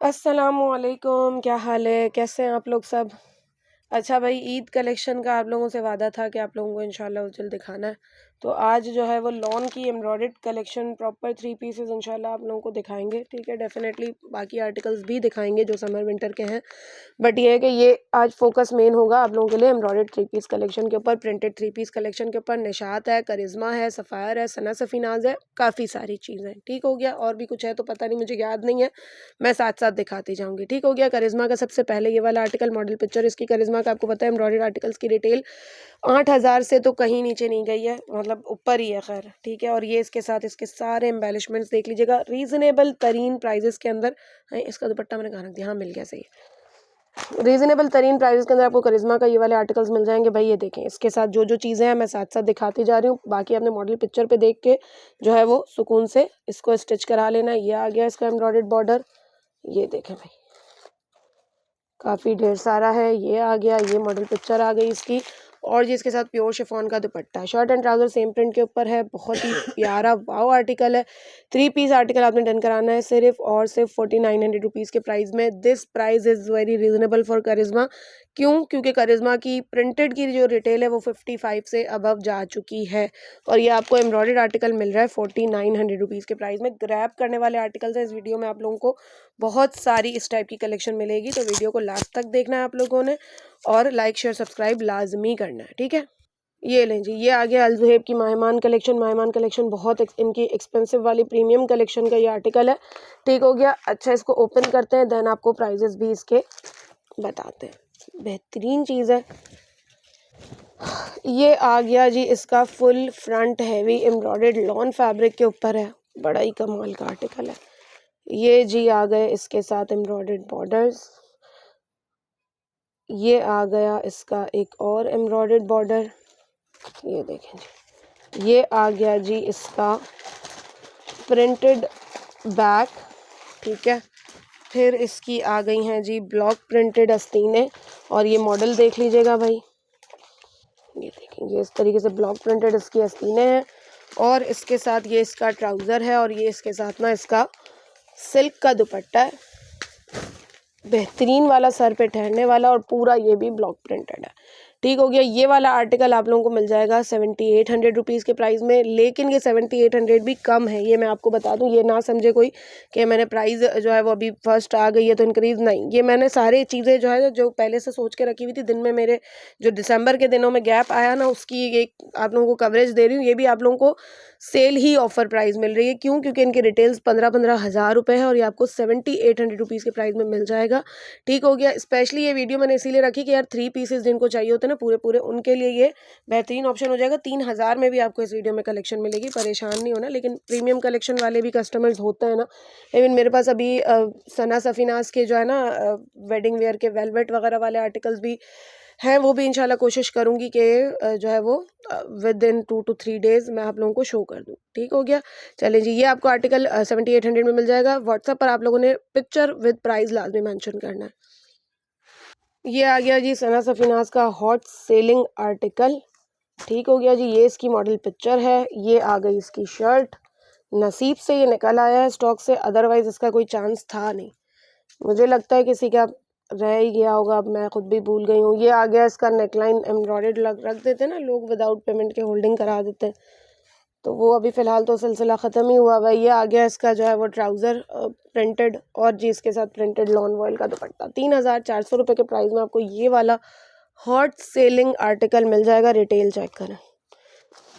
अस्सलामुअलैकुम, क्या हाल है? कैसे हैं आप लोग सब? अच्छा भाई, ईद कलेक्शन का आप लोगों से वादा था कि आप लोगों को इंशाल्लाह उस जल्द दिखाना है। तो आज जो है वो लॉन की एम्ब्रॉयडर्ड कलेक्शन प्रॉपर 3 पीसेस इंशाल्लाह आप लोगों को दिखाएंगे। ठीक है, डेफिनेटली बाकी आर्टिकल्स भी दिखाएंगे जो समर विंटर के हैं, बट ये है कि ये आज फोकस मेन होगा आप लोगों के लिए एम्ब्रॉयडर्ड 3 पीस कलेक्शन के ऊपर, प्रिंटेड 3 पीस कलेक्शन के ऊपर। निशात है, करिश्मा है, सफ़ायर है, सना सफ़ीनाज़ है, काफ़ी सारी चीज़ें। ठीक हो गया, और भी कुछ है तो पता नहीं, मुझे याद नहीं है, मैं साथ साथ दिखाती जाऊंगी। ठीक हो गया। करिश्मा का सबसे पहले ये वाला आर्टिकल, मॉडल पिक्चर इसकी। करिश्मा का आपको पता है एम्ब्रॉयडर्ड आर्टिकल्स की रिटेल 8,000 से तो कहीं नीचे नहीं गई है, मतलब ऊपर ही है। खैर ठीक है, और ये इसके साथ इसके सारे एम्बेलिशमेंट्स देख लीजिएगा रीजनेबल तरीन प्राइजेस के अंदर। हाँ, इसका दुपट्टा मैंने कहाँ रख दिया, हाँ मिल गया, सही। रीजनेबल तरीन प्राइस के अंदर आपको करिश्मा का ये वाले आर्टिकल्स मिल जाएंगे भाई। ये देखें, इसके साथ जो जो चीज़ें हैं मैं साथ साथ दिखाती जा रही हूँ, बाकी आपने मॉडल पिक्चर पे देख के जो है वो सुकून से इसको स्टिच करा लेना। ये आ गया इसका एम्ब्रॉयडर्ड बॉर्डर, ये देखें भाई, काफ़ी ढेर सारा है। ये आ गया, ये मॉडल पिक्चर आ गई इसकी, और जी इसके साथ प्योर शिफॉन का दुपट्टा। Shirt and trouser same print के ऊपर है, बहुत ही प्यारा वाव आर्टिकल है। 3 पीस आर्टिकल आपने डन कराना है सिर्फ और सिर्फ 4900 रुपीज़ के प्राइस में। This price is very reasonable for Karizma. क्यों? क्योंकि करिश्मा की प्रिंटेड की जो रिटेल है वो 55 से अबव जा चुकी है, और ये आपको एम्ब्रॉयडर्ड आर्टिकल मिल रहा है 4900 रुपीज़ के प्राइस में। ग्रैब करने वाले आर्टिकल्स हैं इस वीडियो में, आप लोगों को बहुत सारी इस टाइप की कलेक्शन मिलेगी, तो वीडियो को लास्ट तक देखना है आप लोगों ने, और लाइक शेयर सब्सक्राइब लाजमी करना है। ठीक है, ये लें जी, ये आ गया अलजुहेब की माहिमान कलेक्शन। माहिमान कलेक्शन बहुत इनकी एक्सपेंसिव वाली प्रीमियम कलेक्शन का ये आर्टिकल है। ठीक हो गया। अच्छा, इसको ओपन करते हैं, देन आपको प्राइजेस भी इसके बताते हैं। बेहतरीन चीज़ है। ये आ गया जी इसका full front heavy embroidered lawn fabric के ऊपर है, बड़ा ही कमाल का आर्टिकल है। ये जी आ गए इसके साथ एम्ब्रॉयडर्ड बॉर्डर्स। ये आ गया इसका एक और एम्ब्रॉयडर्ड बॉर्डर, ये देखें जी। ये आ गया जी इसका प्रिंटेड बैक। ठीक है, फिर इसकी आ गई हैं जी ब्लॉक प्रिंटेड आस्तीनें, और ये मॉडल देख लीजिएगा भाई, ये देखेंगे इस तरीके से ब्लॉक प्रिंटेड इसकी आस्तीनें हैं, और इसके साथ ये इसका ट्राउज़र है, और ये इसके साथ ना इसका सिल्क का दुपट्टा है, बेहतरीन वाला, सर पे ठहरने वाला, और पूरा ये भी ब्लॉक प्रिंटेड है। ठीक हो गया। ये वाला आर्टिकल आप लोगों को मिल जाएगा 7800 रुपीज़ के प्राइस में, लेकिन ये 7800 भी कम है, ये मैं आपको बता दूं। ये ना समझे कोई कि मैंने प्राइस जो है वो अभी फर्स्ट आ गई है तो इंक्रीज़, नहीं, ये मैंने सारी चीज़ें जो है जो पहले से सोच के रखी हुई थी। दिन में मेरे जो दिसंबर के दिनों में गैप आया ना, उसकी एक आप लोगों को कवरेज दे रही हूँ। ये भी आप लोगों को सेल ही ऑफर प्राइस मिल रही है। क्यों? क्योंकि इनकी रिटेल्स 15-15 हज़ार रुपये है, और ये आपको 7800 रुपीज़ के प्राइस में मिल जाएगा। ठीक हो गया। स्पेशली ये वीडियो मैंने इसीलिए रखी कि यार 3 पीसेस जिनको चाहिए होते हैं ना पूरे पूरे, उनके लिए ये बेहतरीन ऑप्शन हो जाएगा। 3000 में भी आपको इस वीडियो में कलेक्शन मिलेगी, परेशान नहीं होना। लेकिन प्रीमियम कलेक्शन वाले भी कस्टमर्स होते हैं ना, इवन मेरे पास अभी सना सफ़ीनाज के जो है ना वेडिंग वेयर के वेलवेट वगैरह वाले आर्टिकल्स भी हैं, वो भी इंशाल्लाह कोशिश करूँगी कि जो है वो विद इन 2 to 3 डेज़ मैं आप लोगों को शो कर दूँ। ठीक हो गया। चलें जी, ये आपको आर्टिकल 7800 में मिल जाएगा। व्हाट्सएप पर आप लोगों ने पिक्चर विद प्राइस लाजमी मेंशन करना है। ये आ गया जी सना सफ़ीनाज का हॉट सेलिंग आर्टिकल। ठीक हो गया जी, ये इसकी मॉडल पिक्चर है। ये आ गई इसकी शर्ट, नसीब से ये निकल आया है स्टॉक से, अदरवाइज़ इसका कोई चांस था नहीं। मुझे लगता है किसी का रह ही गया होगा, अब मैं खुद भी भूल गई हूँ। ये आ गया इसका नेकलाइन एम्ब्रॉयडर्ड रख देते हैं ना लोग, विदाउट पेमेंट के होल्डिंग करा देते हैं, तो वो अभी फ़िलहाल तो सिलसिला ख़त्म ही हुआ हुआ है। ये आ गया इसका जो है वो ट्राउज़र प्रिंटेड, और जी इसके साथ प्रिंटेड लॉन वॉयल का दुपट्टा। 3400 रुपये के प्राइस में आपको ये वाला हॉट सेलिंग आर्टिकल मिल जाएगा। रिटेल चेक करें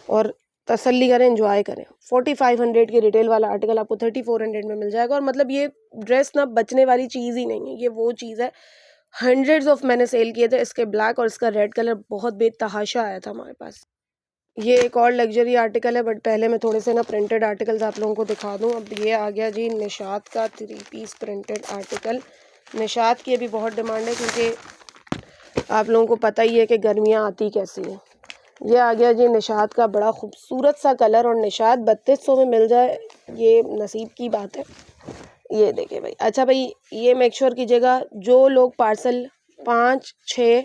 और तसल्ली करें, एंजॉय करें। 4500 की रिटेल वाला आर्टिकल आपको 3400 में मिल जाएगा, और मतलब ये ड्रेस ना बचने वाली चीज़ ही नहीं है, ये वो चीज़ है। हंड्रेड्स ऑफ मैंने सेल किए थे। इसके ब्लैक और इसका रेड कलर बहुत बेतहाशा आया था हमारे पास। ये एक और लग्जरी आर्टिकल है, बट पहले मैं थोड़े से ना प्रिंटेड आर्टिकल्स आप लोगों को दिखा दूं। अब ये आ गया जी निशात का 3 पीस प्रिंटेड आर्टिकल। निशात की अभी बहुत डिमांड है, क्योंकि आप लोगों को पता ही है कि गर्मियां आती कैसी हैं। ये आ गया जी निशात का बड़ा खूबसूरत सा कलर, और निशात 3200 में मिल जाए ये नसीब की बात है। ये देखिए भाई। अच्छा भाई, ये मेक श्योर कीजिएगा जो लोग पार्सल 5-6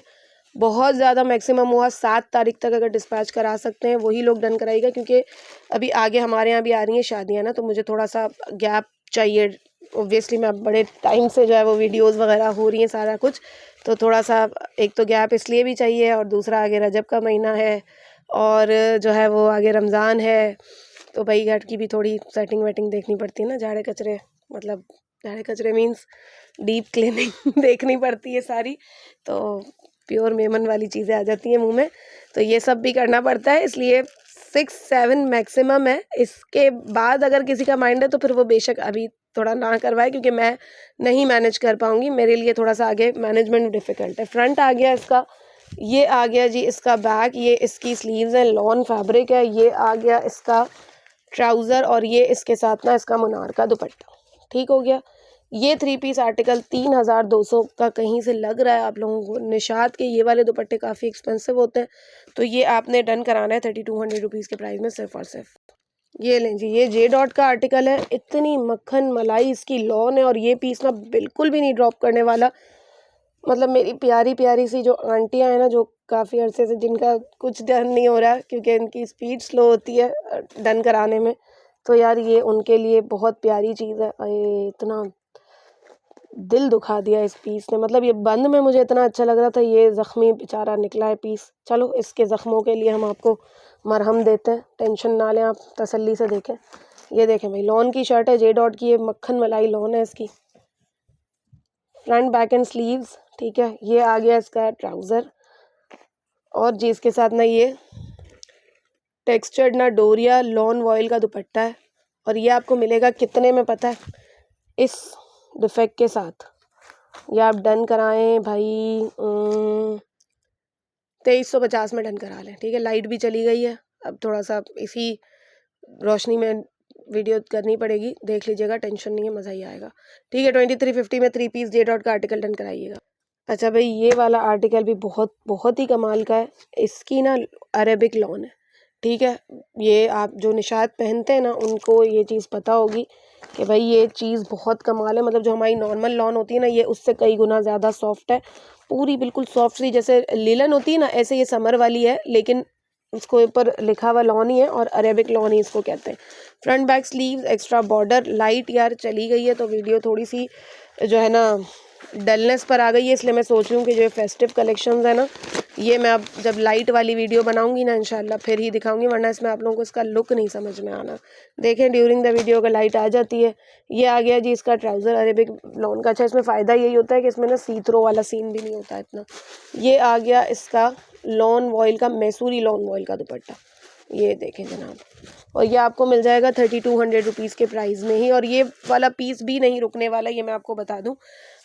बहुत ज़्यादा मैक्सिमम हुआ 7 तारीख तक अगर डिस्पैच करा सकते हैं वही लोग डन कराइएगा, क्योंकि अभी आगे हमारे यहाँ भी आ रही हैं शादियाँ ना, तो मुझे थोड़ा सा गैप चाहिए ऑब्वियसली मैं अब बड़े टाइम से जो है वो वीडियोस वगैरह हो रही हैं सारा कुछ, तो थोड़ा सा एक तो गैप इसलिए भी चाहिए, और दूसरा आगे रजब का महीना है और जो है वो आगे रमज़ान है, तो भाई घर की भी थोड़ी सेटिंग वेटिंग देखनी पड़ती है ना, झाड़े कचरे, मतलब झाड़े कचरे मीन्स डीप क्लीनिंग देखनी पड़ती है सारी, तो प्योर मेमन वाली चीज़ें आ जाती हैं मुंह में, तो ये सब भी करना पड़ता है, इसलिए 6-7 मैक्सिमम है। इसके बाद अगर किसी का माइंड है तो फिर वो बेशक अभी थोड़ा ना करवाए, क्योंकि मैं नहीं मैनेज कर पाऊँगी, मेरे लिए थोड़ा सा आगे मैनेजमेंट डिफ़िकल्ट है। फ्रंट आ गया इसका, ये आ गया जी इसका बैक, ये इसकी स्लीव्स हैं, लॉन फैब्रिक है, ये आ गया इसका ट्राउज़र, और ये इसके साथ ना इसका मुनार का दुपट्टा। ठीक हो गया। ये 3 पीस आर्टिकल 3200 का कहीं से लग रहा है आप लोगों को। निशात के ये वाले दुपट्टे काफ़ी एक्सपेंसिव होते हैं, तो ये आपने डन कराना है 3200 रुपीज़ के प्राइस में सिर्फ और सिर्फ। ये लें जी, ये जे डॉट का आर्टिकल है, इतनी मक्खन मलाई इसकी लॉन है, और ये पीस ना बिल्कुल भी नहीं ड्रॉप करने वाला। मतलब मेरी प्यारी प्यारी सी जो आंटियां हैं ना, जो काफ़ी अरसे से जिनका कुछ डन नहीं हो रहा क्योंकि इनकी स्पीड स्लो होती है डन कराने में, तो यार ये उनके लिए बहुत प्यारी चीज़ है। अरे इतना दिल दुखा दिया इस पीस ने, मतलब ये बंद में मुझे इतना अच्छा लग रहा था, ये ज़ख्मी बेचारा निकला है पीस। चलो इसके ज़ख्मों के लिए हम आपको मरहम देते हैं, टेंशन ना लें आप, तसल्ली से देखें। ये देखें भाई, लॉन की शर्ट है, जे डॉट की, ये मक्खन मलाई लॉन है इसकी, फ्रंट बैक एंड स्लीव्स। ठीक है, ये आ गया इसका ट्राउज़र, और जी इसके साथ ना ये टेक्सचर्ड ना डोरिया लॉन वॉयल का दुपट्टा है, और ये आपको मिलेगा कितने में पता है? इस डिफेक्ट के साथ ये आप डन कराएं भाई 2350 में डन करा लें। ठीक है, लाइट भी चली गई है, अब थोड़ा सा इसी रोशनी में वीडियो करनी पड़ेगी, देख लीजिएगा, टेंशन नहीं है, मज़ा ही आएगा। ठीक है, 2350 में 3 पीस जे डॉट का आर्टिकल डन कराइएगा। अच्छा भाई, ये वाला आर्टिकल भी बहुत बहुत ही कमाल का है, इसकी ना अरेबिक लॉन है। ठीक है, ये आप जो निशात पहनते हैं ना उनको ये चीज़ पता होगी कि भाई ये चीज़ बहुत कमाल है। मतलब जो हमारी नॉर्मल लॉन होती है ना, ये उससे कई गुना ज़्यादा सॉफ्ट है, पूरी बिल्कुल सॉफ्ट सी जैसे लिलन होती है ना, ऐसे ये समर वाली है, लेकिन इसको ऊपर लिखा हुआ लॉन ही है, और अरेबिक लॉन ही इसको कहते हैं। Front back sleeves, extra border, light यार चली गई है तो वीडियो थोड़ी सी जो है ना डलनेस पर आ गई है, इसलिए मैं सोच रही हूँ कि जो फेस्टिव कलेक्शंस है ना, ये मैं अब जब लाइट वाली वीडियो बनाऊंगी ना इंशाल्लाह फिर ही दिखाऊंगी, वरना इसमें आप लोगों को इसका लुक नहीं समझ में आना। देखें ड्यूरिंग द वीडियो का लाइट आ जाती है। ये आ गया जी इसका ट्राउज़र अरेबिक लॉन का। अच्छा, इसमें फ़ायदा यही होता है कि इसमें ना सी थ्रो वाला सीन भी नहीं होता इतना। ये आ गया इसका लॉन वॉयल का, मैसूरी लॉन वॉयल का दुपट्टा, ये देखें जनाब, और ये आपको मिल जाएगा 3200 रुपीज़ के प्राइस में ही, और ये वाला पीस भी नहीं रुकने वाला, ये मैं आपको बता दूं।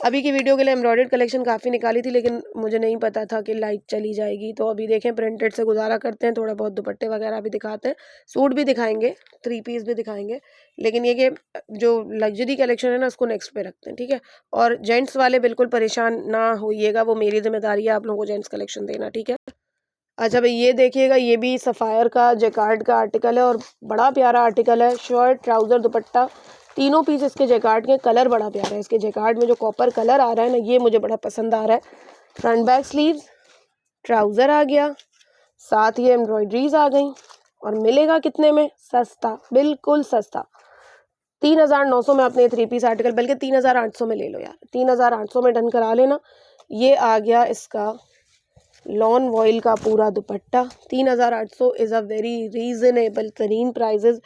अभी की वीडियो के लिए एम्ब्रॉयडर्ड कलेक्शन काफ़ी निकाली थी, लेकिन मुझे नहीं पता था कि लाइट चली जाएगी, तो अभी देखें प्रिंटेड से गुजारा करते हैं, थोड़ा बहुत दुपट्टे वगैरह भी दिखाते हैं, सूट भी दिखाएंगे, 3 पीस भी दिखाएंगे, लेकिन ये कि जो लग्जरी कलेक्शन है ना उसको नेक्स्ट पे रखते हैं। ठीक है, और जेंट्स वाले बिल्कुल परेशान ना होइएगा, वो मेरी जिम्मेदारी है आप लोगों को जेंट्स कलेक्शन देना। ठीक है। अच्छा भाई, ये देखिएगा, ये भी सफ़ायर का जैकार्ड का आर्टिकल है, और बड़ा प्यारा आर्टिकल है। शर्ट, ट्राउज़र, दुपट्टा, तीनों पीस इसके जैकार्ड के। कलर बड़ा प्यारा है इसके जैकार्ड में, जो कॉपर कलर आ रहा है ना, ये मुझे बड़ा पसंद आ रहा है। फ्रंट बैक स्लीव्स, ट्राउज़र आ गया, साथ ये एम्ब्रॉयडरीज आ गई, और मिलेगा कितने में? सस्ता, बिल्कुल सस्ता, 3900 में। अपने 3 पीस आर्टिकल बल्कि 3800 में ले लो यार, 3800 में डन करा लेना। ये आ गया इसका लॉन वॉयल का पूरा दुपट्टा, 3800 इज़ अ वेरी रीज़नेबल तरीन प्राइजेज़।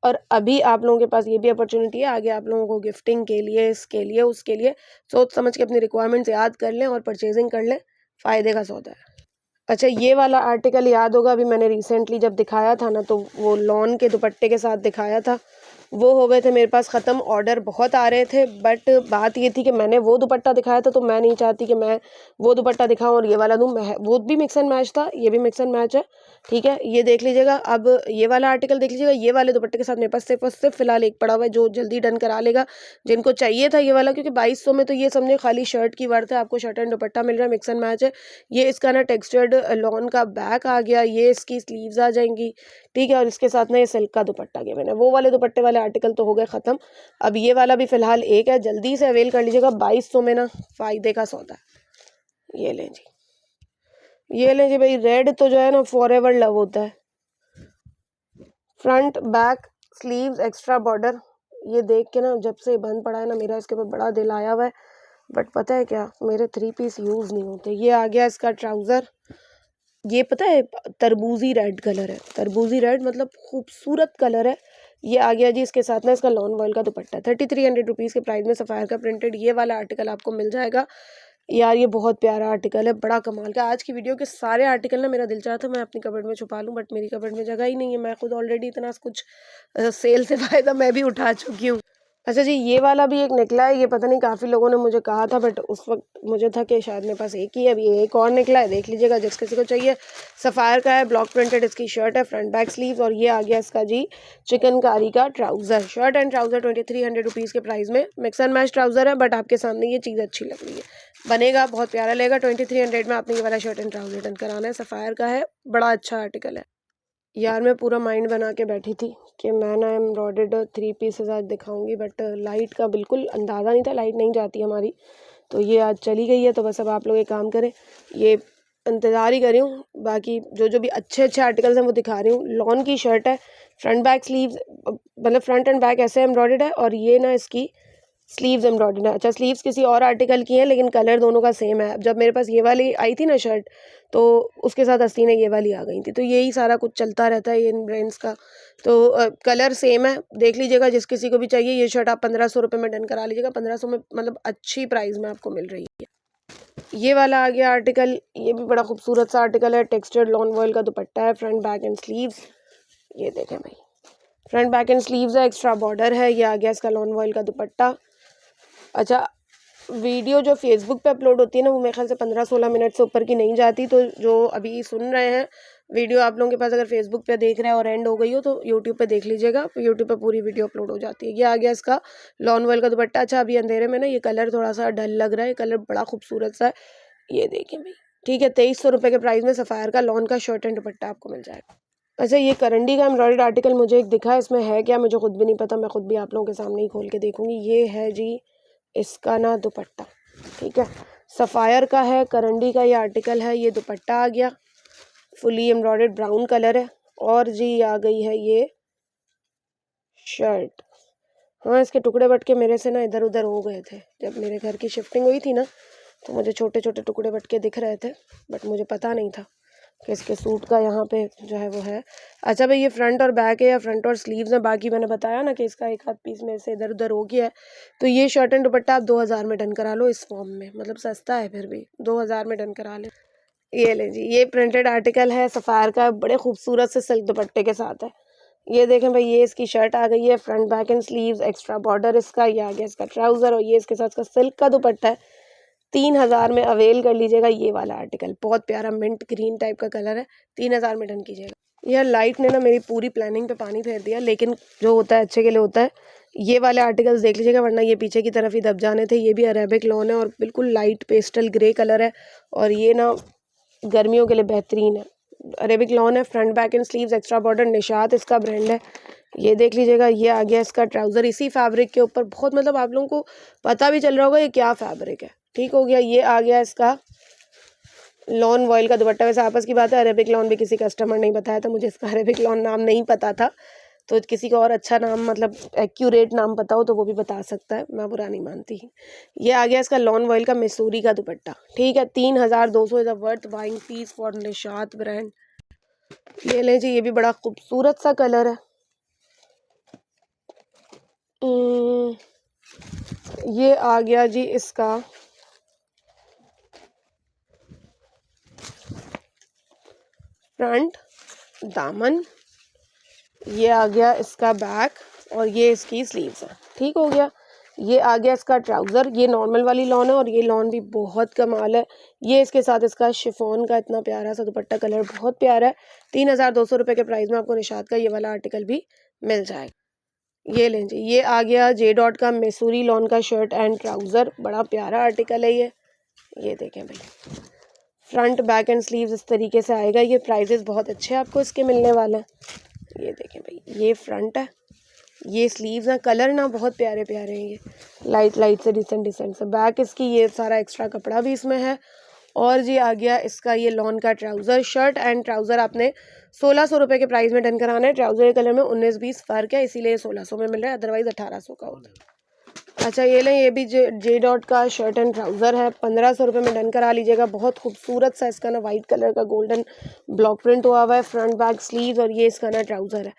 और अभी आप लोगों के पास ये भी अपॉर्चुनिटी है आगे आप लोगों को गिफ्टिंग के लिए, इसके लिए, उसके लिए, सोच समझ के अपनी रिक्वायरमेंट्स याद कर लें और परचेजिंग कर लें, फ़ायदे का सौदा है। अच्छा, ये वाला आर्टिकल याद होगा, अभी मैंने रिसेंटली जब दिखाया था ना, तो वो लॉन के दुपट्टे के साथ दिखाया था, वो हो गए थे मेरे पास ख़त्म, ऑर्डर बहुत आ रहे थे, बट बात ये थी कि मैंने वो दुपट्टा दिखाया था, तो मैं नहीं चाहती कि मैं वो दुपट्टा दिखाऊं और ये वाला दूं। मैं वो भी मिक्स एंड मैच था, ये भी मिक्स एंड मैच है। ठीक है, ये देख लीजिएगा। अब ये वाला आर्टिकल देख लीजिएगा, ये वाले दुपट्टे के साथ मेरे पास सिर्फ और सिर्फ फिलहाल एक पड़ा हुआ है, जो जल्दी डन करा लेगा जिनको चाहिए था ये वाला, क्योंकि 2200 में तो ये समझे खाली शर्ट की वर्थ है, आपको शर्ट एंड दुपट्टा मिल रहा है, मिक्स एंड मैच है। ये इसका ना टेक्सचर्ड लॉन का बैक आ गया, ये इसकी स्लीव्स आ जाएंगी। ठीक है, और इसके साथ ना ये सिल्क का दुपट्टा गया। मैंने वो वाले दुपट्टे वाले आर्टिकल तो हो गए ख़त्म, अब ये वाला भी फ़िलहाल एक है, जल्दी से अवेल कर लीजिएगा, 2200 में ना फ़ायदे का सौदा है। ये लें जी, ये लें जी भाई, रेड तो जो है ना फॉर एवर लव होता है। Front back sleeves extra border, ये देख के ना जब से बंद पड़ा है ना मेरा इसके ऊपर बड़ा दिल आया हुआ है, बट पता है क्या, मेरे 3 पीस यूज़ नहीं होते। ये आ गया इसका ट्राउज़र, ये पता है तरबूजी रेड कलर है, तरबूजी रेड मतलब खूबसूरत कलर है। ये आ गया जी इसके साथ ना इसका लॉन वॉयल का दुपट्टा, 3300 रुपीज़ के प्राइस में सफ़ायर का प्रिंटेड ये वाला आर्टिकल आपको मिल जाएगा। यार ये बहुत प्यारा आर्टिकल है, बड़ा कमाल का। आज की वीडियो के सारे आर्टिकल ना मेरा दिल चाहा था मैं अपनी कबर्ड में छुपा लूँ, बट मेरी कबर्ड में जगह ही नहीं है। मैं खुद ऑलरेडी इतना कुछ सेल से फ़ायदा मैं भी उठा चुकी हूँ। अच्छा जी, ये वाला भी एक निकला है, ये पता नहीं काफ़ी लोगों ने मुझे कहा था, बट उस वक्त मुझे था कि शायद मेरे पास एक ही है। अभी एक और निकला है, देख लीजिएगा जिस किसी को चाहिए। सफ़ायर का है, ब्लॉक प्रिंटेड इसकी शर्ट है, फ्रंट बैक स्लीव्स, और ये आ गया इसका जी चिकनकारी का trouser. Shirt and trouser 2300 rupees के प्राइस में, मिक्स एंड मैच ट्राउज़र है, बट आपके सामने ये चीज़ अच्छी लग रही है, बनेगा बहुत प्यारा लगेगा। 2300 में आपने ये वाला शर्ट एंड ट्राउज़र डन कराना है। सफ़ायर का है, बड़ा अच्छा आर्टिकल है। यार मैं पूरा माइंड बना के बैठी थी कि मैं ना एम्ब्रॉयडर्ड 3 पीसेस आज दिखाऊंगी, बट लाइट का बिल्कुल अंदाज़ा नहीं था, लाइट नहीं जाती हमारी, तो ये आज चली गई है। तो बस अब आप लोग एक काम करें, ये इंतज़ार ही कर रही हूँ। बाकी जो भी अच्छे अच्छे आर्टिकल्स हैं वो दिखा रही हूँ। लॉन की शर्ट है, फ्रंट बैक स्लीव्स मतलब फ्रंट एंड बैक ऐसे एम्ब्रॉयडर्ड है, और ये ना इसकी स्लीव्स एम्ब्रॉयडर्ड है। अच्छा, स्लीव्स किसी और आर्टिकल की है, लेकिन कलर दोनों का सेम है। जब मेरे पास ये वाली आई थी ना शर्ट, तो उसके साथ अस्ती ने ये वाली आ गई थी, तो यही सारा कुछ चलता रहता है इन ब्रांड्स का। तो कलर सेम है, देख लीजिएगा जिस किसी को भी चाहिए। ये शर्ट आप 1500 रुपये में डन करा लीजिएगा, 1500 में मतलब अच्छी प्राइस में आपको मिल रही है। ये वाला आ गया आर्टिकल, ये भी बड़ा खूबसूरत सा आर्टिकल है। टेक्सचर्ड लॉन वॉयल का दुपट्टा है, फ्रंट बैक एंड स्लीव्स, ये देखें भाई, फ्रंट बैक एंड स्लीव्स है, एक्स्ट्रा बॉर्डर है। ये आ गया इसका लॉन वॉयल का दुपट्टा। अच्छा, वीडियो जो फेसबुक पे अपलोड होती है ना, वो मेरे ख्याल से 15-16 मिनट से ऊपर की नहीं जाती। तो जो अभी सुन रहे हैं वीडियो, आप लोगों के पास अगर फेसबुक पे देख रहे हैं और एंड हो गई हो, तो यूट्यूब पे देख लीजिएगा, यूट्यूब पे पूरी वीडियो अपलोड हो जाती है। ये आ गया इसका लॉन वॉयल का दुपट्टा। अच्छा, अभी अंधेरे में ना ये कलर थोड़ा सा डल लग रहा है, कलर बड़ा खूबसूरत सा है, ये देखिए भाई। ठीक है, 2300 रुपये के प्राइस में सफ़ायर का लॉन का शर्ट एंड दुपट्टा आपको मिल जाएगा। अच्छा, ये करंडी का एम्ब्रॉयडर्ड आर्टिकल मुझे एक दिखा है, इसमें है क्या मुझे खुद भी नहीं पता, मैं खुद भी आप लोगों के सामने ही खोल के देखूंगी। ये है जी इसका ना दुपट्टा, ठीक है, सफ़ायर का है, करंडी का ये आर्टिकल है। ये दुपट्टा आ गया, फुली एम्ब्रॉयडर्ड ब्राउन कलर है, और जी आ गई है ये शर्ट। हाँ, इसके टुकड़े बटके मेरे से ना इधर उधर हो गए थे, जब मेरे घर की शिफ्टिंग हुई थी ना, तो मुझे छोटे छोटे टुकड़े बटके दिख रहे थे, बट मुझे पता नहीं था कि इसके सूट का यहाँ पे जो है वो है। अच्छा भाई, ये फ्रंट और बैक है या फ्रंट और स्लीव्स हैं, बाकी मैंने बताया ना कि इसका एक हाथ पीस में से इधर उधर हो गया है। तो ये शर्ट एंड दुपट्टा आप 2000 में डन करा लो इस फॉर्म में, मतलब सस्ता है, फिर भी 2000 में डन करा ले। ये ले जी, ये प्रिंटेड आर्टिकल है, सफ़ायर का, बड़े खूबसूरत से सिल्क दुपट्टे के साथ है। ये देखें भाई, ये इसकी शर्ट आ गई है, front back and sleeves, extra border इसका। ये आ गया इसका ट्राउज़र, और ये इसके साथ का सिल्क का दुपट्टा है। 3000 में अवेल कर लीजिएगा ये वाला आर्टिकल, बहुत प्यारा मिंट ग्रीन टाइप का कलर है, 3000 में डन कीजिएगा। यह लाइट ने ना मेरी पूरी प्लानिंग पे पानी फेर दिया, लेकिन जो होता है अच्छे के लिए होता है। ये वाले आर्टिकल्स देख लीजिएगा, वरना ये पीछे की तरफ ही दब जाने थे। ये भी अरेबिक लॉन है और बिल्कुल लाइट पेस्टल ग्रे कलर है, और ये ना गर्मियों के लिए बेहतरीन है। अरेबिक लॉन है, front back and sleeves, extra border, Nishat इसका ब्रांड है। ये देख लीजिएगा, ये आ गया इसका ट्राउज़र इसी फैब्रिक के ऊपर, बहुत मतलब आप लोगों को पता भी चल रहा होगा ये क्या फैब्रिक है, ठीक हो गया। ये आ गया इसका लॉन वॉयल का दुपट्टा। वैसे आपस की बात है, अरेबिक लॉन भी किसी कस्टमर ने बताया था मुझे, इसका अरेबिक लॉन नाम नहीं पता था, तो किसी को और अच्छा नाम मतलब एक्यूरेट नाम पता हो तो वो भी बता सकता है, मैं बुरा नहीं मानती। ये आ गया इसका लॉन वॉयल का मैसूरी का दुपट्टा, ठीक है, 3200 is a worth buying piece for Nishat brand. ये लें जी, ये भी बड़ा खूबसूरत सा कलर है। ये आ गया जी इसका फ्रंट दामन, ये आ गया इसका बैक, और ये इसकी स्लीव्स है, ठीक हो गया। ये आ गया इसका ट्राउज़र, ये नॉर्मल वाली लॉन है, और ये लॉन भी बहुत कमाल है। ये इसके साथ इसका शिफॉन का इतना प्यारा सा दुपट्टा, कलर बहुत प्यारा है। 3200 रुपये के प्राइस में आपको निशात का ये वाला आर्टिकल भी मिल जाएगा। ये लें जी, ये आ गया जे डॉट का मैसूरी लॉन का शर्ट एंड ट्राउज़र, बड़ा प्यारा आर्टिकल है ये देखें भाई, फ्रंट बैक एंड स्लीव्स इस तरीके से आएगा। ये प्राइजेस बहुत अच्छे आपको इसके मिलने वाले हैं। ये देखें भाई, ये फ्रंट है, ये स्लीव्स हैं, कलर ना बहुत प्यारे प्यारे हैं, ये लाइट लाइट से डिसेंट डिसेंट से। बैक इसकी ये सारा एक्स्ट्रा कपड़ा भी इसमें है, और जी आ गया इसका ये लॉन का ट्राउज़र, शर्ट एंड ट्राउज़र आपने 1600 रुपये के प्राइस में डन कराना है। ट्राउज़र के कलर में 19-20 फ़र्क है, इसीलिए 1600 में मिल रहा है, अदरवाइज़ 1800 का होता है। अच्छा ये लें, ये भी जे डॉट का शर्ट एंड ट्राउज़र है, 1500 रुपये में डन करा लीजिएगा। बहुत खूबसूरत सा इसका ना वाइट कलर का गोल्डन ब्लॉक प्रिंट हुआ हुआ है, फ्रंट बैक स्लीव, और ये इसका ना ट्राउज़र है।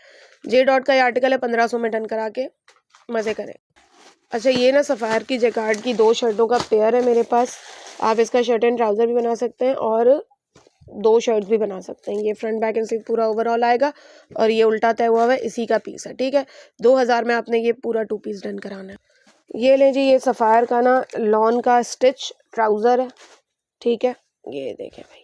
जे डॉट का ये आर्टिकल है, 1500 में डन करा के मज़े करें। अच्छा ये ना सफ़ायर की जैकार्ड की 2 शर्टों का पेयर है मेरे पास। आप इसका शर्ट एंड ट्राउज़र भी बना सकते हैं और 2 शर्ट्स भी बना सकते हैं। ये फ्रंट बैक एंड स्लीव पूरा ओवरऑल आएगा और ये उल्टा तय हुआ है, इसी का पीस है, ठीक है। 2000 में आपने ये पूरा 2 पीस डन कराना है। ये लें जी, ये सफ़ायर का ना लॉन का स्टिच ट्राउज़र है, ठीक है। ये देखें भाई,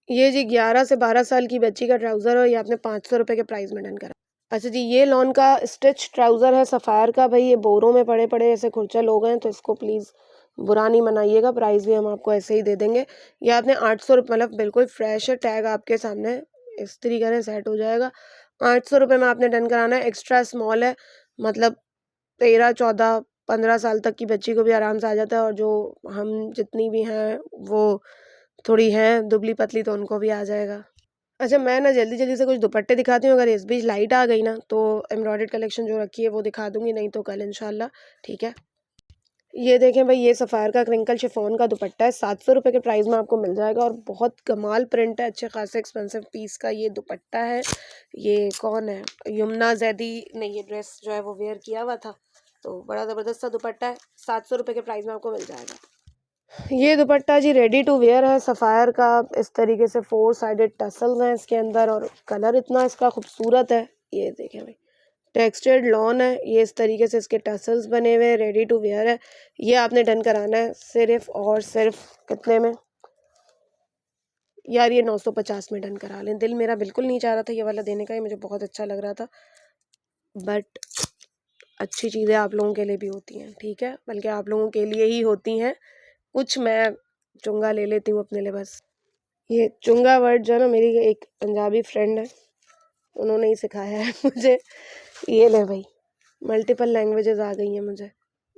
ये जी 11 से 12 साल की बच्ची का ट्राउज़र है, ये आपने 500 रुपये के प्राइस में डन करा। अच्छा जी ये लॉन का स्टिच ट्राउज़र है सफ़ायर का। भाई ये बोरों में पड़े पड़े ऐसे खुरचल हो गए हैं, तो इसको प्लीज़ बुरा नहीं मनाइएगा, प्राइस भी हम आपको ऐसे ही दे देंगे। ये आपने 800 रुपये, मतलब बिल्कुल फ्रेश है, टैग आपके सामने इस्त्री करें सेट हो जाएगा। 800 रुपये में आपने डन कराना है। एक्स्ट्रा स्मॉल है, मतलब 13, 14, 15 साल तक की बच्ची को भी आराम से आ जाता है, और जो हम जितनी भी हैं वो थोड़ी हैं दुबली पतली, तो उनको भी आ जाएगा। अच्छा मैं ना जल्दी जल्दी से कुछ दुपट्टे दिखाती हूँ, अगर इस बीच लाइट आ गई ना तो एम्ब्रॉयडर्ड कलेक्शन जो रखी है वो दिखा दूँगी, नहीं तो कल इंशाल्लाह, ठीक है। ये देखें भाई, ये सफ़ायर का क्रिंकल शिफॉन का दुपट्टा है, 700 रुपये के प्राइस में आपको मिल जाएगा, और बहुत कमाल प्रिंट है, अच्छे खासे एक्सपेंसिव पीस का ये दुपट्टा है। ये कौन है, यमुना जैदी ने ये ड्रेस जो है वो वेयर किया हुआ था, तो बड़ा ज़बरदस्त सा दुपट्टा है, 700 रुपये के प्राइस में आपको मिल जाएगा। ये दुपट्टा जी रेडी टू वेयर है सफ़ायर का। इस तरीके से 4 साइडेड टसल्स हैं इसके अंदर, और कलर इतना इसका खूबसूरत है। ये देखें भाई, टेक्सचर्ड लॉन है, ये इस तरीके से इसके टसल्स बने हुए हैं, रेडी टू वेयर है। ये आपने डन कराना है सिर्फ और सिर्फ कितने में यार, ये 950 में डन करा लें। दिल मेरा बिल्कुल नहीं चाह रहा था ये वाला देने का, ये मुझे बहुत अच्छा लग रहा था, बट अच्छी चीज़ें आप लोगों के लिए भी होती हैं, ठीक है, बल्कि आप लोगों के लिए ही होती हैं। कुछ मैं चुंगा ले लेती हूँ अपने लिए बस। ये चुंगा वर्ड जो है ना, मेरी एक पंजाबी फ्रेंड है, उन्होंने ही सिखाया है मुझे। ये ले भाई, मल्टीपल लैंग्वेजेस आ गई हैं मुझे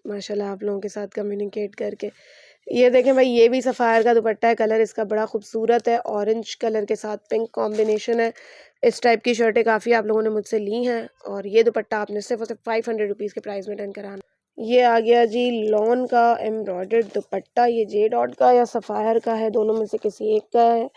माशाल्लाह आप लोगों के साथ कम्युनिकेट करके। ये देखें भाई, ये भी सफ़ायर का दुपट्टा है, कलर इसका बड़ा खूबसूरत है, ऑरेंज कलर के साथ पिंक कॉम्बिनेशन है। इस टाइप की शर्टें काफ़ी आप लोगों ने मुझसे ली हैं, और ये दुपट्टा आपने सिर्फ और सिर्फ 500 रुपीज़ के प्राइस में डन कराना। ये आ गया जी लॉन का एम्ब्रॉयडर्ड दुपट्टा, ये जे डॉट का या सफ़ायर का है, दोनों में से किसी एक का है।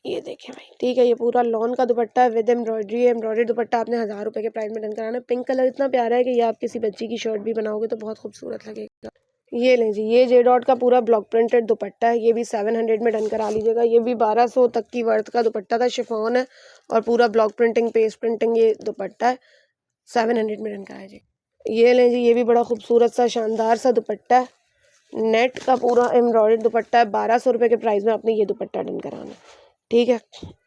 ये देखें भाई, ठीक है, ये पूरा लॉन का दुपट्टा है विद एम्ब्रॉयडरी है। एम्ब्रॉयडरी दुपट्टा आपने 1000 रुपये के प्राइस में डन कराना है। पिंक कलर इतना प्यारा है कि ये आप किसी बच्ची की शर्ट भी बनाओगे तो बहुत खूबसूरत लगेगा। ये लें जी, ये जे डॉट का पूरा ब्लॉक प्रिंटेड दुपट्टा है, ये भी 700 में डन करा लीजिएगा। ये भी 1200 तक की वर्थ का दुपट्टा था, शिफॉन है और पूरा ब्लॉक प्रिंटिंग पेस्ट प्रिंटिंग ये दुपट्टा है, 700 में डन कराया जी। ये लें जी, ये भी बड़ा खूबसूरत सा शानदार सा दुपट्टा है, नेट का पूरा एम्ब्रॉयडर्ड दुपट्टा है। 1200 रुपये के प्राइस में आपने ये दुपट्टा डन कराना है, ठीक है।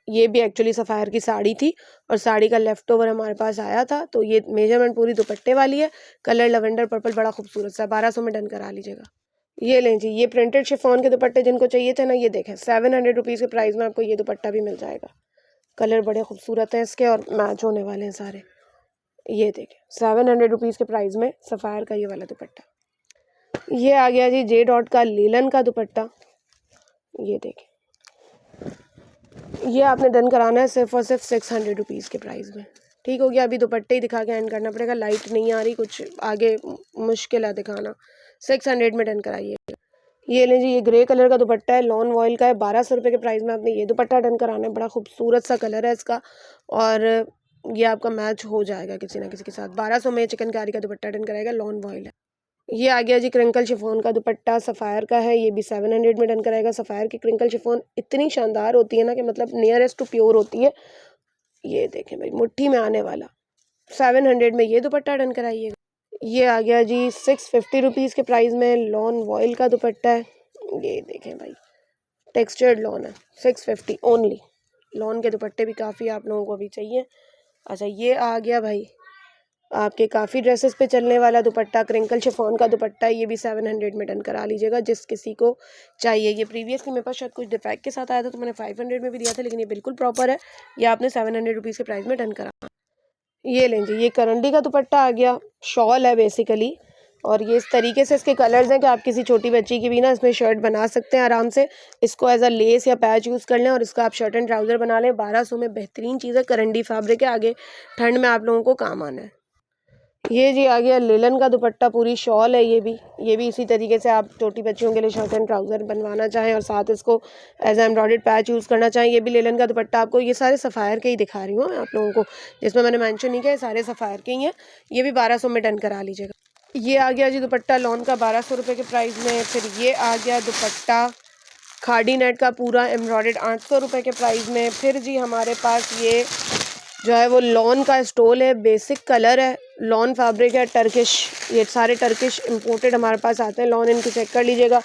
ये भी एक्चुअली सफ़ायर की साड़ी थी, और साड़ी का लेफ़्ट ओवर हमारे पास आया था, तो ये मेजरमेंट पूरी दुपट्टे वाली है। कलर लवेंडर पर्पल बड़ा खूबसूरत सा, 1200 में डन करा लीजिएगा। ये लें जी, ये प्रिंटेड शिफॉन के दुपट्टे जिनको चाहिए थे ना, ये देखें 700 रुपीज़ के प्राइस में आपको ये दुपट्टा भी मिल जाएगा। कलर बड़े खूबसूरत हैं इसके, और मैच होने वाले हैं सारे। ये देखें 700 रुपीज़ के प्राइस में सफ़ायर का ये वाला दुपट्टा। ये आ गया जी जे डॉट का लीलन का दुपट्टा। ये देखें, ये आपने डन कराना है सिर्फ और सिर्फ 600 रुपीज़ के प्राइस में, ठीक हो गया। अभी दुपट्टे ही दिखा के एंड करना पड़ेगा, लाइट नहीं आ रही, कुछ आगे मुश्किल है दिखाना। 600 में डन कराइए। ये लें जी, ये ग्रे कलर का दुपट्टा है, लॉन वॉयल का है, 1200 रुपये के प्राइस में आपने ये दुपट्टा डन कराना है। बड़ा खूबसूरत सा कलर है इसका, और ये आपका मैच हो जाएगा किसी ना किसी के साथ। 1200 में चिकनकारी का दुपट्टा डन कराएगा, लॉन वॉयल है। ये आ गया जी क्रिंकल शिफॉन का दुपट्टा, सफ़ायर का है, ये भी 700 में डन कराएगा। सफ़ायर की क्रिंकल शिफॉन इतनी शानदार होती है ना कि मतलब नियरेस्ट टू प्योर होती है। ये देखें भाई, मुट्ठी में आने वाला, 700 में ये दुपट्टा डन कराइएगा। ये आ गया जी 650 रुपीज़ के प्राइस में लॉन वॉयल का दुपट्टा है। ये देखें भाई, टेक्सचर्ड लॉन है, 650 ओनली। लॉन के दुपट्टे भी काफ़ी आप लोगों को अभी चाहिए। अच्छा ये आ गया भाई आपके काफ़ी ड्रेसेस पे चलने वाला दुपट्टा, क्रिंकल शिफॉन का दुपट्टा, ये भी 700 में डन करा लीजिएगा जिस किसी को चाहिए। ये प्रीवियसली मेरे पास शायद कुछ डिफेक्ट के साथ आया था, तो मैंने 500 में भी दिया था, लेकिन ये बिल्कुल प्रॉपर है, ये आपने 700 रुपीज़ के प्राइस में डन करा। ये लें जी, ये करंडी का दुपट्टा आ गया, शॉल है बेसिकली, और ये इस तरीके से इसके कलर्स हैं कि आप किसी छोटी बच्ची की भी ना इसमें शर्ट बना सकते हैं आराम से। इसको एज अ लेस या पैच यूज़ कर लें और इसका आप शर्ट एंड ट्राउज़र बना लें। 1200 में बेहतरीन चीज़ है, करंडी फैब्रिक है, आगे ठंड में आप लोगों को काम आना है। ये जी आ गया लिलन का दुपट्टा, पूरी शॉल है ये भी इसी तरीके से आप छोटी बच्चियों के लिए शर्ट एंड ट्राउज़र बनवाना चाहें और साथ इसको एज एम्ब्रॉयडर्ड पैच यूज़ करना चाहें, ये भी लिलन का दुपट्टा आपको, ये सारे सफ़ायर के ही दिखा रही हूँ मैं आप लोगों को, जिसमें मैंने मेंशन नहीं किया, ये सारे सफ़ायर के ही हैं। ये भी 1200 में डन करा लीजिएगा। ये आ गया जी दुपट्टा लॉन का 1200 रुपये के प्राइस में। फिर ये आ गया दुपट्टा खाड़ी नेट का पूरा एम्ब्रॉयडर्ड 800 रुपये के प्राइस में। फिर जी हमारे पास ये जो है वो लॉन का स्टोल है, बेसिक कलर है, लॉन फैब्रिक है, टर्किश, ये सारे टर्किश इंपोर्टेड हमारे पास आते हैं लॉन, इनको चेक कर लीजिएगा।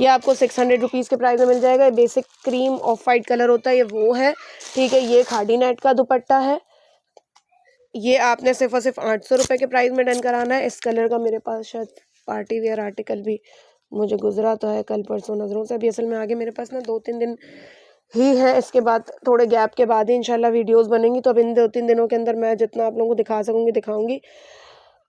ये आपको 600 रुपीज़ के प्राइस में मिल जाएगा। Basic cream of white colour होता है, ये वो है, ठीक है। ये खाड़ी नेट का दुपट्टा है, ये आपने सिर्फ और सिर्फ 800 रुपये के प्राइस में डन कराना है। इस कलर का मेरे पास शायद पार्टी वेयर आर्टिकल भी मुझे गुजरा तो है कल परसों नज़रों से। अभी असल में आगे मेरे पास ना 2-3 दिन ही है, इसके बाद थोड़े गैप के बाद ही इंशाल्लाह वीडियोस बनेंगी, तो अब इन 2-3 दिनों के अंदर मैं जितना आप लोगों को दिखा सकूँगी दिखाऊंगी।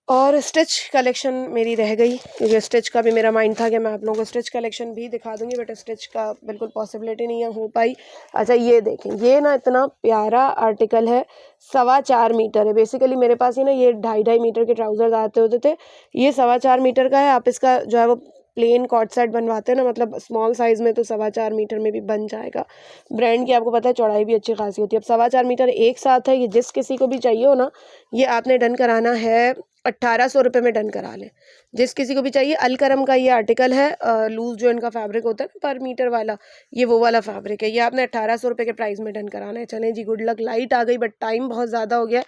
और स्टिच कलेक्शन मेरी रह गई, क्योंकि स्टिच का भी मेरा माइंड था कि मैं आप लोगों को स्टिच कलेक्शन भी दिखा दूंगी, बट स्टिच का बिल्कुल पॉसिबिलिटी नहीं है हो पाई। अच्छा ये देखें, ये ना इतना प्यारा आर्टिकल है, 4.25 मीटर है। बेसिकली मेरे पास ही ना ये 2.5 मीटर के ट्राउज़र्स आते होते थे, ये 4.25 मीटर का है। आप इसका जो है वो प्लेन कॉट सेट बनवाते हैं ना, मतलब स्मॉल साइज़ में, तो 4.25 मीटर में भी बन जाएगा। ब्रांड की आपको पता है चौड़ाई भी अच्छी खासी होती है। अब 4.25 मीटर एक साथ है, ये जिस किसी को भी चाहिए हो ना, ये आपने डन कराना है 1800 रुपये में डन करा लें। जिस किसी को भी चाहिए, अलकरम का ये आर्टिकल है, लूज़ जो इनका फैब्रिक होता है ना पर मीटर वाला, ये वो वाला फैब्रिक है। ये आपने 1800 रुपये के प्राइस में डन कराना है। चलें जी, गुड लक। लाइट आ गई बट टाइम बहुत ज़्यादा हो गया।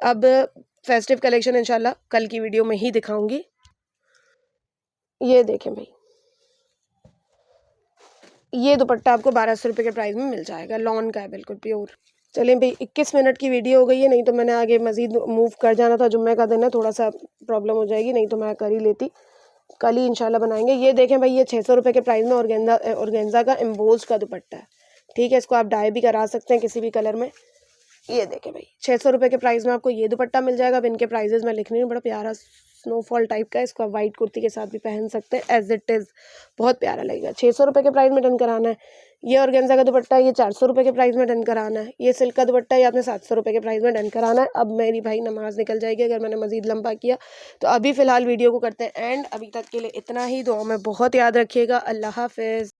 अब फेस्टिव कलेक्शन इंशाल्लाह कल की वीडियो में ही दिखाऊंगी। ये देखें भाई, ये दुपट्टा आपको 1200 रुपये के प्राइस में मिल जाएगा, लॉन का है, बिल्कुल प्योर। चलें भाई, 21 मिनट की वीडियो हो गई है, नहीं तो मैंने आगे मज़ीद मूव कर जाना था। जुम्मे का दिन है, थोड़ा सा प्रॉब्लम हो जाएगी, नहीं तो मैं कर ही लेती। कल ही इंशाल्लाह बनाएंगे। ये देखें भाई, ये 600 रुपये के प्राइस में ऑर्गेन्जा का एम्बोज का दुपट्टा है, ठीक है। इसको आप डाई भी करा सकते हैं किसी भी कलर में। ये देखें भाई, 600 रुपये के प्राइस में आपको ये दुपट्टा मिल जाएगा। अब इनके प्राइजेस मैं लिख रही हूँ, बड़ा प्यारा स्नोफॉल टाइप का है, इसको आप वाइट कुर्ती के साथ भी पहन सकते हैं, एज इट इज़ बहुत प्यारा लगेगा। 600 रुपये के प्राइस में डन कराना है। ये ऑर्गेन्जा का दुपट्टा, ये 400 रुपये के प्राइस में डन कराना है। ये सिल्क का दुपट्टा, ये आपने 700 रुपये के प्राइस में डन कराना है। अब मेरी भाई नमाज निकल जाएगी अगर मैंने मज़ीद लंबा किया, तो अभी फ़िलहाल वीडियो को करते हैं एंड। अभी तक के लिए इतना ही, दुआ में बहुत याद रखिएगा। अल्लाह हाफ़िज़।